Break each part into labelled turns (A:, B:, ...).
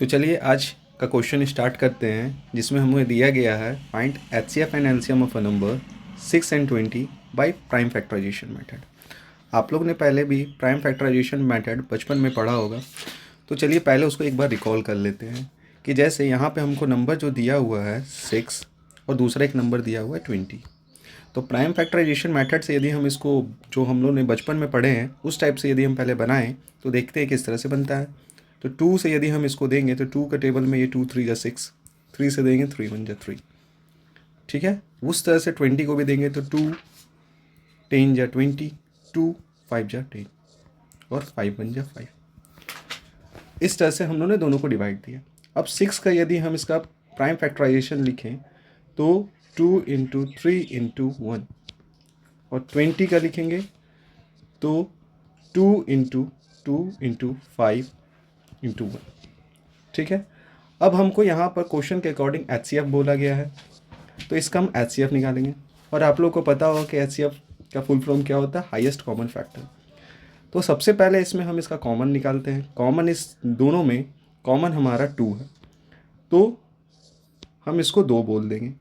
A: तो चलिए आज का क्वेश्चन स्टार्ट करते हैं, जिसमें हमें दिया गया है find HCF and LCM of a number 6 and 20 by prime factorization method. आप लोग ने पहले भी प्राइम फैक्टराइजेशन मेथड बचपन में पढ़ा होगा, तो चलिए पहले उसको एक बार रिकॉल कर लेते हैं कि जैसे यहाँ पे हमको नंबर जो दिया हुआ है 6 और दूसरा एक नंबर दिया हुआ है 20। तो प्राइम फैक्टराइजेशन मेथड से यदि हम इसको जो हम लोग ने बचपन में पढ़े हैं उस टाइप से यदि हम पहले बनाएं तो देखते हैं किस तरह से बनता है। तो 2 से यदि हम इसको देंगे तो 2 का टेबल में ये 2 3 जा 6, 3 से देंगे 3 1 जा 3, ठीक है। उस तरह से 20 को भी देंगे तो 2 10 जा 20, 2 5 जा 10 और 5 1 जा 5। इस तरह से हम लोगों ने दोनों को डिवाइड दिया। अब 6 का यदि हम इसका प्राइम फैक्टराइजेशन लिखें तो 2 इंटू 3 इंटू 1, और 20 का लिखेंगे तो 2 इंटू 2 इंटू 5 इंटू 1, ठीक है। अब हमको यहाँ पर क्वेश्चन के अकॉर्डिंग एचसीएफ बोला गया है, तो इसका हम एचसीएफ निकालेंगे। और आप लोग को पता होगा कि एचसीएफ का फुल फॉर्म क्या होता है, हाईएस्ट कॉमन फैक्टर। तो सबसे पहले इसमें हम इसका कॉमन निकालते हैं। कॉमन इस दोनों में कॉमन हमारा 2 है, तो हम इसको 2 बोल देंगे,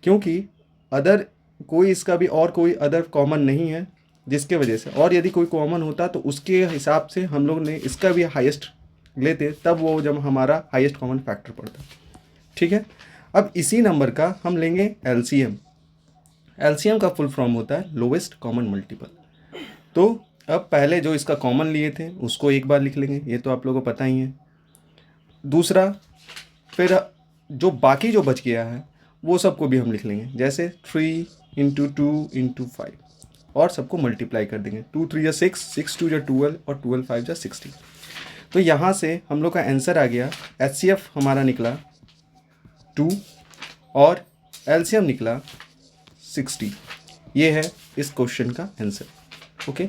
A: क्योंकि अदर कोई इसका भी और कोई अदर कॉमन नहीं है, जिसके वजह से, और यदि कोई कॉमन होता तो उसके हिसाब से हम लोग ने इसका भी हाईएस्ट लेते, तब वो जब हमारा हाईएस्ट कॉमन फैक्टर पड़ता, ठीक है। अब इसी नंबर का हम लेंगे एलसीएम। एलसीएम का फुल फॉर्म होता है लोवेस्ट कॉमन मल्टीपल। तो अब पहले जो इसका कॉमन लिए थे उसको एक बार लिख लेंगे, ये तो आप लोगों को पता ही है। दूसरा फिर जो बाकी जो बच गया है वो सबको भी हम लिख लेंगे, जैसे 3 इंटू 2 इंटू 5, और सबको मल्टीप्लाई कर देंगे। 2 3 जा 6, 6 2 जा 12 और 12 5 जा 60। तो यहाँ से हम लोग का आंसर आ गया, एचसीएफ हमारा निकला 2 और एलसीएम निकला 60। ये है इस क्वेश्चन का आंसर। ओके,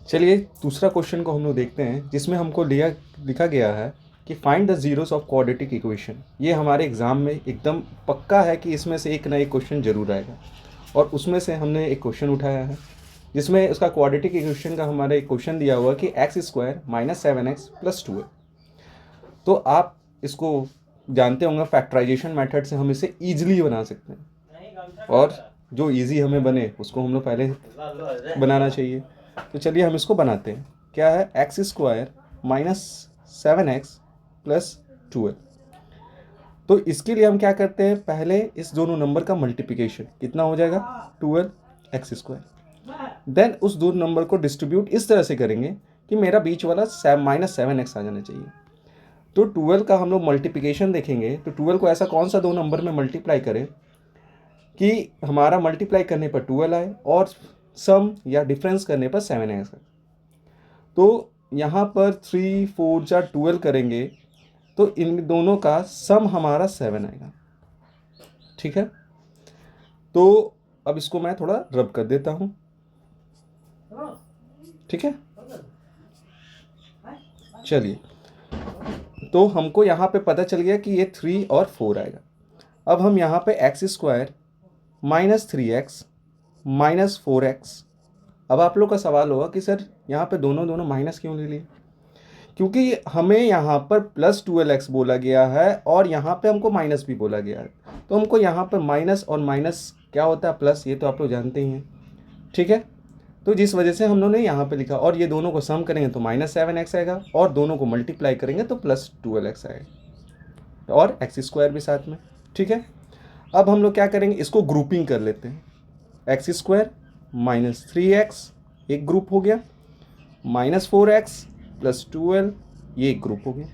A: चलिए दूसरा क्वेश्चन को हम लोग देखते हैं, जिसमें हमको लिखा गया है कि find the zeros of quadratic equation. ये हमारे एग्जाम में एकदम पक्का है कि इसमें से एक ना एक क्वेश्चन जरूर आएगा, और उसमें से हमने एक क्वेश्चन उठाया है जिसमें उसका क्वाड्रेटिक इक्वेशन का हमारा एक क्वेश्चन दिया हुआ कि x² - 7x + 2 है। तो आप इसको जानते होंगे, फैक्टराइजेशन मेथड से हम इसे ईजिली बना सकते हैं, और जो ईजी हमें बने उसको हम लोग पहले बनाना चाहिए। तो चलिए हम इसको बनाते हैं। क्या है, x² - 7x + 2 है। तो इसके लिए हम क्या करते हैं, पहले इस दोनों नंबर का मल्टीप्लिकेशन कितना हो जाएगा, 12x²। देन उस दो नंबर को डिस्ट्रीब्यूट इस तरह से करेंगे कि मेरा बीच वाला -7x आ जाना चाहिए। तो 12 का हम लोग मल्टीप्लिकेशन देखेंगे, तो 12 को ऐसा कौन सा दो नंबर में मल्टीप्लाई करें कि हमारा मल्टीप्लाई करने पर 12 आए और सम या डिफरेंस करने पर 7x आए। तो यहाँ पर 3 4 जा 12 करेंगे तो इन दोनों का सम हमारा 7 आएगा, ठीक है। तो अब इसको मैं थोड़ा रब कर देता हूँ, ठीक है। चलिए, तो हमको यहाँ पे पता चल गया कि ये 3 और 4 आएगा। अब हम यहाँ पे x² - 3x - 4x। अब आप लोग का सवाल होगा कि सर यहाँ पे दोनों माइनस क्यों ले लिए, क्योंकि हमें यहाँ पर +12x बोला गया है और यहाँ पे हमको माइनस भी बोला गया है। तो हमको यहाँ पर माइनस और माइनस क्या होता है, प्लस, ये तो आप लोग जानते ही हैं, ठीक है। तो जिस वजह से हम लोगों ने यहाँ पे लिखा, और ये दोनों को सम करेंगे तो -7x आएगा, और दोनों को मल्टीप्लाई करेंगे तो +12x आएगा, और x² भी साथ में, ठीक है। अब हम लोग क्या करेंगे, इसको ग्रुपिंग कर लेते हैं। x² - 3x एक ग्रुप हो गया, -4x + 12 ये एक ग्रुप हो गया।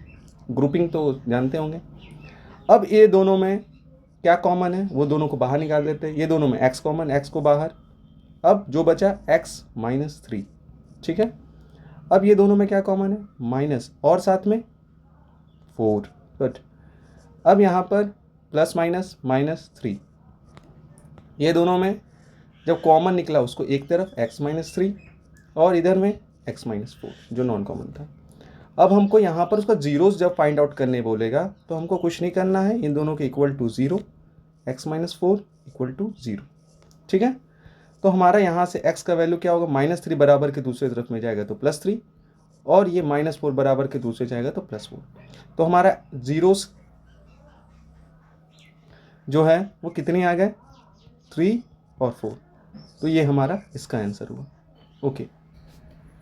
A: ग्रुपिंग तो जानते होंगे। अब ये दोनों में क्या कॉमन है, वो दोनों को बाहर निकाल देते हैं। ये दोनों में x कॉमन, x को बाहर, अब जो बचा x - 3, ठीक है। अब ये दोनों में क्या कॉमन है, माइनस और साथ में 4, बट अब यहाँ पर +- 3, ये दोनों में जब कॉमन निकला उसको एक तरफ x - 3 और इधर में x - 4 जो नॉन कॉमन था। अब हमको यहाँ पर उसका जीरोस जब फाइंड आउट करने बोलेगा तो हमको कुछ नहीं करना है, इन दोनों के इक्वल टू 0, x - 4 = 0, ठीक है। तो हमारा यहाँ से x का वैल्यू क्या होगा, -3 बराबर के दूसरे तरफ में जाएगा तो +3, और ये -4 बराबर के दूसरे जाएगा तो +4। तो हमारा जीरोस जो है वो कितने आ गए, 3 और 4। तो ये हमारा इसका आंसर हुआ। ओके,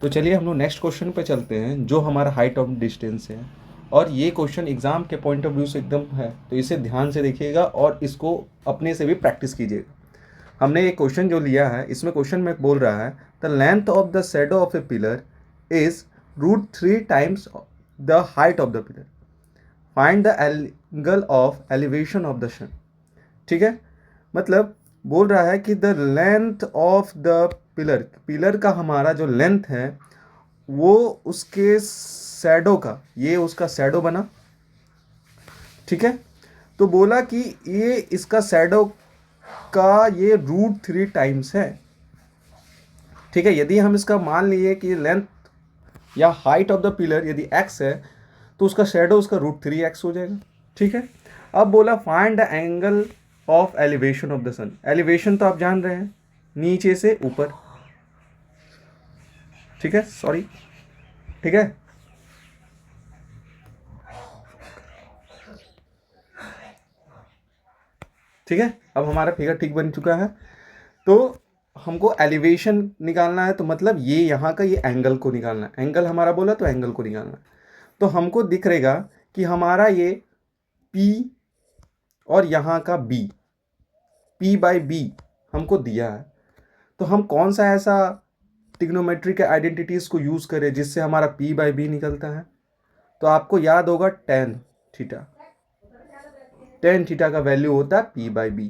A: तो चलिए हम लोग नेक्स्ट क्वेश्चन पे चलते हैं जो हमारा हाइट ऑफ डिस्टेंस है। और ये क्वेश्चन एग्जाम के पॉइंट ऑफ व्यू से एकदम है, तो इसे ध्यान से देखिएगा और इसको अपने से भी प्रैक्टिस कीजिएगा। हमने ये क्वेश्चन जो लिया है, इसमें क्वेश्चन में बोल रहा है the length of the shadow of a pillar is √3 times the height of the pillar, find the angle of elevation of the sun. ठीक है, मतलब बोल रहा है कि the length of the pillar का हमारा जो लेंथ है वो उसके शैडो का, ये उसका शैडो बना। ठीक है, तो बोला कि ये इसका शैडो का ये √3 टाइम्स है। ठीक है, यदि हम इसका मान लिए कि लेंथ या हाइट ऑफ द पिलर यदि x है तो उसका शैडो उसका √3x हो जाएगा। ठीक है, अब बोला find the angle of elevation of the sun. Elevation तो आप जान रहे हैं, नीचे से ऊपर। ठीक है, सॉरी। ठीक है, ठीक है, अब हमारा फिगर ठीक बन चुका है। तो हमको एलिवेशन निकालना है, तो मतलब ये यहाँ का ये एंगल को निकालना है। एंगल हमारा बोला तो एंगल को निकालना है। तो हमको दिख रहेगा कि हमारा ये P और यहाँ का P/B हमको दिया है। तो हम कौन सा ऐसा ट्रिग्नोमेट्री के आइडेंटिटीज को यूज करें जिससे हमारा P/B निकलता है। तो आपको याद होगा tan थीटा। tan थीटा का वैल्यू होता है P/B।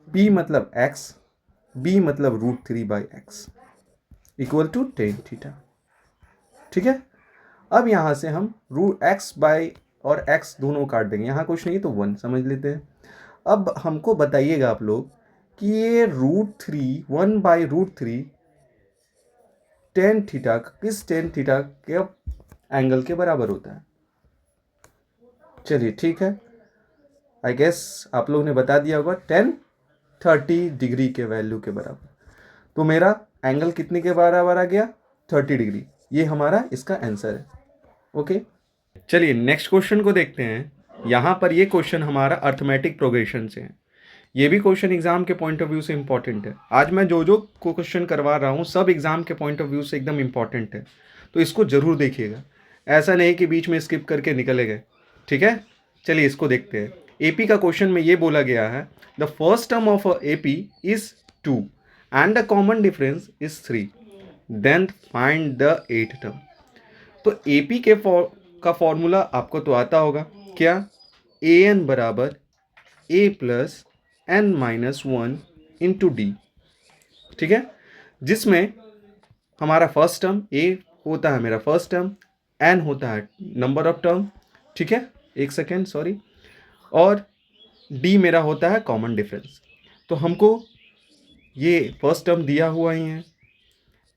A: P मतलब x, B मतलब √3/x equal to tan theta. ठीक है, अब यहां से हम x बाई और x दोनों काट देंगे, यहां कुछ नहीं तो 1 समझ लेते हैं। अब हमको बताइएगा आप लोग कि ये √1/√3 tan थीटा किस tan थीटा के एंगल के बराबर होता है। चलिए ठीक है, आई गेस आप लोगों ने बता दिया होगा, 30 डिग्री के वैल्यू के बराबर। तो मेरा एंगल कितने के बराबर आ गया, 30 डिग्री। ये हमारा इसका आंसर है। ओके, चलिए नेक्स्ट क्वेश्चन को देखते हैं। यहाँ पर ये क्वेश्चन हमारा अर्थमेटिक प्रोग्रेशन से है। ये भी क्वेश्चन एग्जाम के पॉइंट ऑफ व्यू से इंपॉर्टेंट है। आज मैं जो क्वेश्चन करवा रहा हूँ सब एग्जाम के पॉइंट ऑफ व्यू से एकदम इंपॉर्टेंट है, तो इसको जरूर देखिएगा। ऐसा नहीं कि बीच में स्किप करके निकले गए। ठीक है, चलिए इसको देखते हैं। एपी का क्वेश्चन में ये बोला गया है the first term of AP is 2 and the common difference is 3, then find the 8th term. तो एपी के का फॉर्मूला आपको तो आता होगा, क्या, an बराबर a plus n-1 into D. ठीक है, जिसमें हमारा फर्स्ट टर्म a होता है, मेरा फर्स्ट टर्म, n होता है नंबर ऑफ टर्म। ठीक है, एक सेकेंड सॉरी, और d मेरा होता है कॉमन डिफरेंस। तो हमको ये फर्स्ट टर्म दिया हुआ ही है,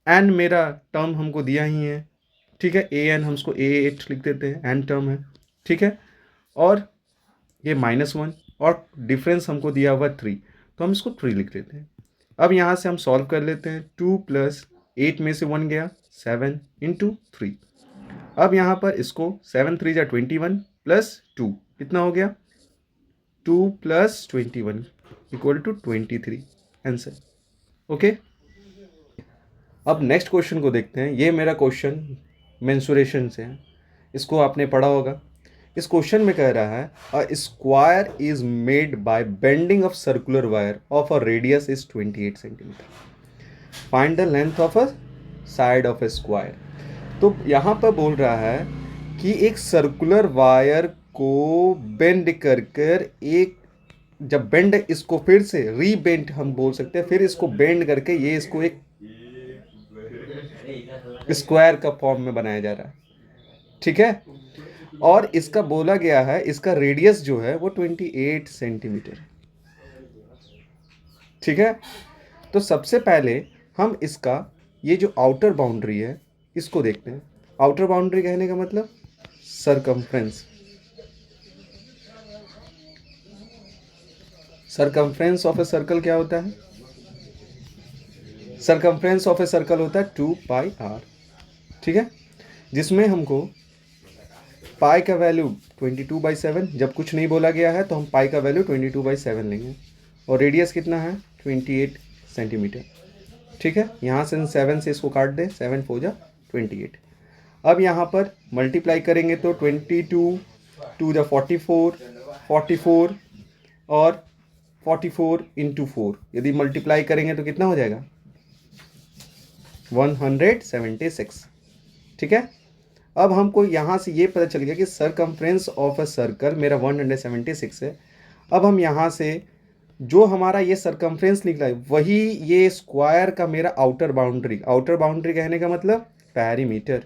A: n मेरा टर्म हमको दिया ही है। ठीक है, an हम उसको a8 लिख देते हैं, n टर्म है। ठीक है, और ये -1 और डिफरेंस हमको दिया हुआ 3, तो हम इसको 3 लिख देते हैं। अब यहाँ से हम सॉल्व कर लेते हैं। 2 + 8 में से 1 गया, 7 × 3। अब यहाँ पर इसको 7 3 = 21 + 2 कितना हो गया, 2 + 21 = 23 आंसर। ओके, अब नेक्स्ट क्वेश्चन को देखते हैं। ये मेरा क्वेश्चन मेंसुरेशन से है, इसको आपने पढ़ा होगा। इस क्वेश्चन में कह रहा है a square is made by bending of circular wire of a radius is 28 centimetre, find the length of a side of A square. तो यहाँ पर बोल रहा है कि एक सर्कुलर वायर को बेंड कर कर एक, जब बेंड इसको फिर से रीबेंड हम बोल सकते हैं, फिर इसको बेंड करके ये इसको एक स्क्वायर का फॉर्म में बनाया जा रहा है। ठीक है, और इसका बोला गया है इसका रेडियस जो है वो 28 सेंटीमीटर। ठीक है, तो सबसे पहले हम इसका ये जो आउटर बाउंड्री है इसको देखते हैं। आउटर बाउंड्री कहने का मतलब circumference. Circumference of a circle क्या होता है, सरकमफ्रेंस ऑफ ए सर्कल होता है 2πr। ठीक है, जिसमें हमको पाई का वैल्यू 22/7, जब कुछ नहीं बोला गया है तो हम पाई का वैल्यू 22/7 लेंगे, और रेडियस कितना है 28 सेंटीमीटर। ठीक है, यहाँ से 7 से इसको काट दें, 7 4 जा 28। अब यहाँ पर मल्टीप्लाई करेंगे तो 22 2 जा 44, 44 और 44 इंटू 4 यदि मल्टीप्लाई करेंगे तो कितना हो जाएगा 176। ठीक है, अब हमको यहाँ से ये पता चल गया कि सरकमफ्रेंस ऑफ अ सर्कल मेरा 176 है। अब हम यहाँ से जो हमारा ये सरकमफ्रेंस निकला है वही ये स्क्वायर का मेरा आउटर बाउंड्री, आउटर बाउंड्री कहने का मतलब पैरीमीटर,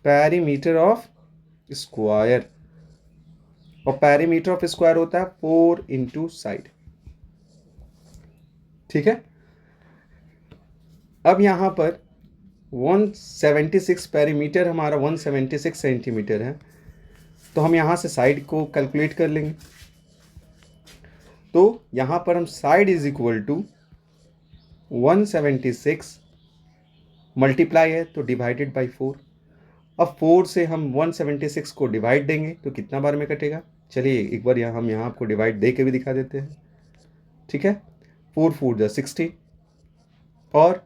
A: पैरीमीटर ऑफ स्क्वायर, और पैरीमीटर ऑफ स्क्वायर होता है 4 इंटू साइड। ठीक है, अब यहाँ पर 176 पैरीमीटर हमारा 176 सेंटीमीटर है, तो हम यहाँ से साइड को कैलकुलेट कर लेंगे। तो यहाँ पर हम side is equal to 176 multiply है तो डिवाइडेड बाई 4। अब 4 से हम 176 को डिवाइड देंगे तो कितना बार में कटेगा, चलिए एक बार हम यहाँ आपको डिवाइड दे के भी दिखा देते हैं। ठीक है, 4 4 जा 60, और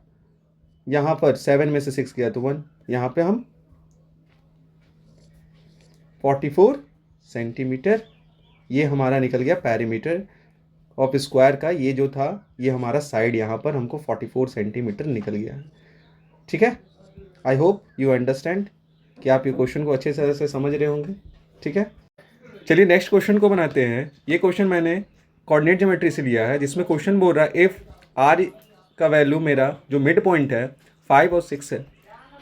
A: यहाँ पर 7 में से 6 गया तो 1, यहाँ पे हम 44 सेंटीमीटर ये हमारा निकल गया पैरीमीटर ऑफ स्क्वायर का। ये जो था ये हमारा साइड यहाँ पर हमको 44 सेंटीमीटर निकल गया है। ठीक है, आई होप यू अंडरस्टैंड कि आप ये क्वेश्चन को अच्छे तरह से समझ रहे होंगे। ठीक है, चलिए नेक्स्ट क्वेश्चन को बनाते हैं। ये क्वेश्चन मैंने कोऑर्डिनेट ज्योमेट्री से लिया है, जिसमें क्वेश्चन बोल रहा है इफ़ आर का वैल्यू मेरा जो मिड पॉइंट है 5 और 6 है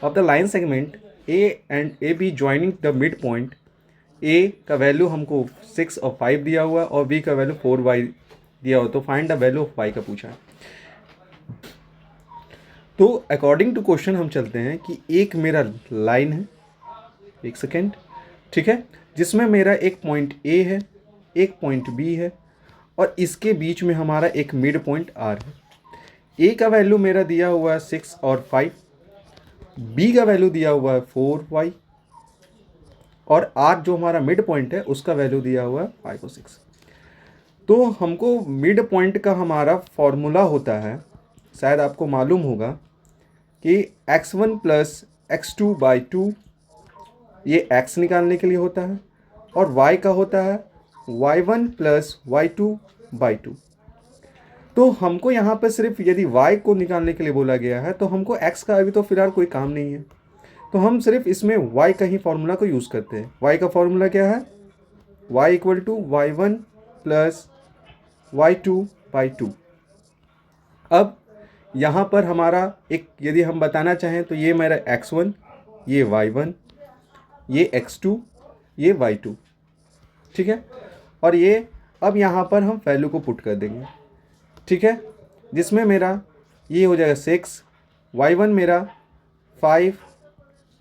A: of the line segment A and A B joining the mid point, A का वैल्यू हमको 6 और 5 दिया हुआ और बी का वैल्यू 4y दिया हुआ, तो find the value of y का पूछा है। तो अकॉर्डिंग टू क्वेश्चन हम चलते हैं कि एक मेरा लाइन है, एक सेकेंड, ठीक है, जिसमें मेरा एक पॉइंट ए है, एक पॉइंट बी है, और इसके बीच में हमारा एक मिड पॉइंट आर है। ए का वैल्यू मेरा दिया हुआ है 6 और 5, बी का वैल्यू दिया हुआ है 4y, और आर जो हमारा मिड पॉइंट है उसका वैल्यू दिया हुआ है 5 और 6। तो हमको मिड पॉइंट का हमारा फॉर्मूला होता है, शायद आपको मालूम होगा कि x1 प्लस x2/2 ये x निकालने के लिए होता है, और y का होता है y1 प्लस y2/2। तो हमको यहाँ पर सिर्फ यदि y को निकालने के लिए बोला गया है तो हमको x का अभी तो फिलहाल कोई काम नहीं है, तो हम सिर्फ इसमें y का ही फॉर्मूला को यूज़ करते हैं। y का फॉर्मूला क्या है, y equal to y1 plus y2/2। अब यहाँ पर हमारा एक यदि हम बताना चाहें तो ये मेरा x1, ये y1, ये x2, ये y2, ठीक है, और ये अब यहाँ पर हम वैल्यू को पुट कर देंगे। ठीक है, जिसमें मेरा ये हो जाएगा 6, y1 मेरा 5,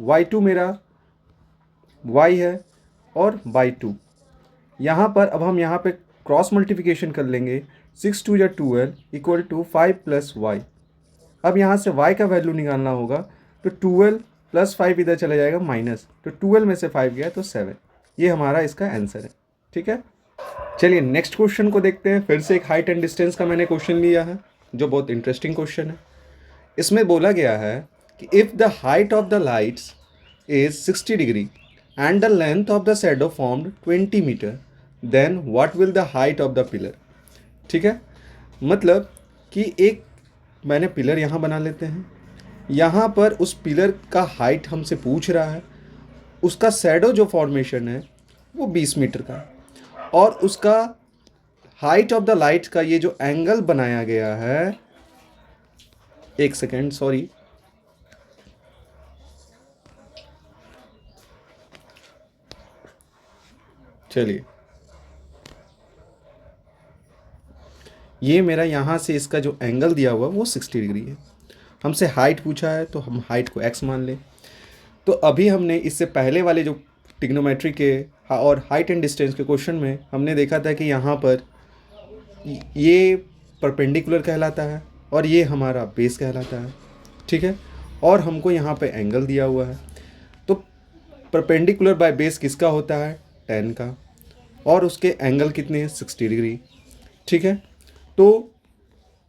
A: y2 मेरा y है, और y2 यहाँ पर अब हम यहाँ पे क्रॉस मल्टीप्लिकेशन कर लेंगे। 6 2 या 12 इक्वल टू 5 प्लस y। अब यहाँ से y का वैल्यू निकालना होगा, तो 12 प्लस 5 इधर चला जाएगा माइनस, तो 12 में से 5 गया तो 7। ये हमारा इसका आंसर है। ठीक है, चलिए नेक्स्ट क्वेश्चन को देखते हैं। फिर से एक हाइट एंड डिस्टेंस का मैंने क्वेश्चन लिया है जो बहुत इंटरेस्टिंग क्वेश्चन है। इसमें बोला गया है कि if the height of the lights is 60 degree and the length of the shadow formed 20 metre, then what will the height of the pillar. ठीक है, मतलब कि एक मैंने पिलर यहाँ बना लेते हैं, यहाँ पर उस पिलर का हाइट हमसे पूछ रहा है, उसका शैडो जो फॉर्मेशन है वो 20 मीटर का, और उसका हाइट ऑफ द लाइट का ये जो एंगल बनाया गया है, एक सेकेंड सॉरी, चलिए ये मेरा यहाँ से इसका जो एंगल दिया हुआ वो 60 डिग्री है। हमसे हाइट पूछा है तो हम हाइट को x मान लें। तो अभी हमने इससे पहले वाले जो ट्रिग्नोमेट्री के और हाइट एंड डिस्टेंस के क्वेश्चन में हमने देखा था कि यहाँ पर ये परपेंडिकुलर कहलाता है और ये हमारा बेस कहलाता है। ठीक है, और हमको यहाँ पे एंगल दिया हुआ है। तो परपेंडिकुलर बाय बेस किसका होता है, 10 का, और उसके एंगल कितने हैं, 60 डिग्री। ठीक है, तो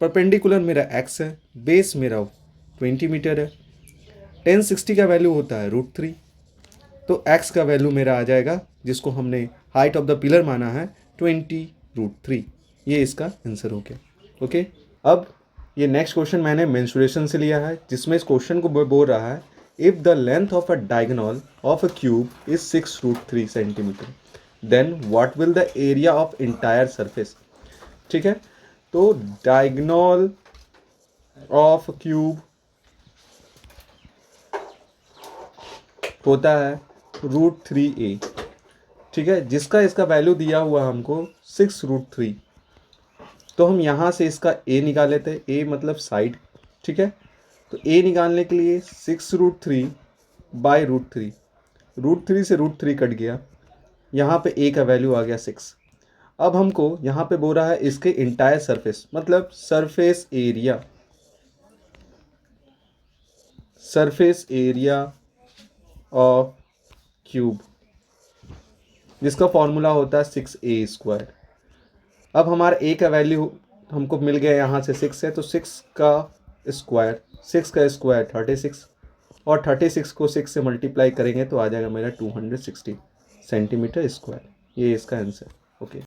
A: परपेंडिकुलर मेरा x है, बेस मेरा 20 मीटर है, 10 60 का वैल्यू होता है √3, तो x का वैल्यू मेरा आ जाएगा, जिसको हमने हाइट ऑफ द पिलर माना है, 20√3। ये इसका आंसर हो गया। ओके, अब ये नेक्स्ट क्वेश्चन मैंने मेंसुरेशन से लिया है, जिसमें इस क्वेश्चन को बोल रहा है if the length of a diagonal of a cube is 6√3 centimetre, then what will the area of entire surface. ठीक है, तो डायगोनल ऑफ क्यूब होता है √3a। ठीक है, जिसका इसका वैल्यू दिया हुआ हमको 6√3, तो हम यहाँ से इसका a निकाल लेते हैं, a मतलब साइड। ठीक है, तो a निकालने के लिए 6√3 बाई √3, √3 से √3 कट गया, यहाँ पे a का वैल्यू आ गया 6। अब हमको यहाँ पे बोल रहा है इसके इंटायर सरफेस, मतलब सरफेस एरिया ऑफ क्यूब, जिसका फॉर्मूला होता है 6a²। अब हमारा a का वैल्यू हमको मिल गया, यहाँ से 6 है, तो 6 का स्क्वायर 36, और 36 को 6 से मल्टीप्लाई करेंगे तो आ जाएगा मेरा 260 सेंटीमीटर स्क्वायर। ये इसका आंसर। ओके।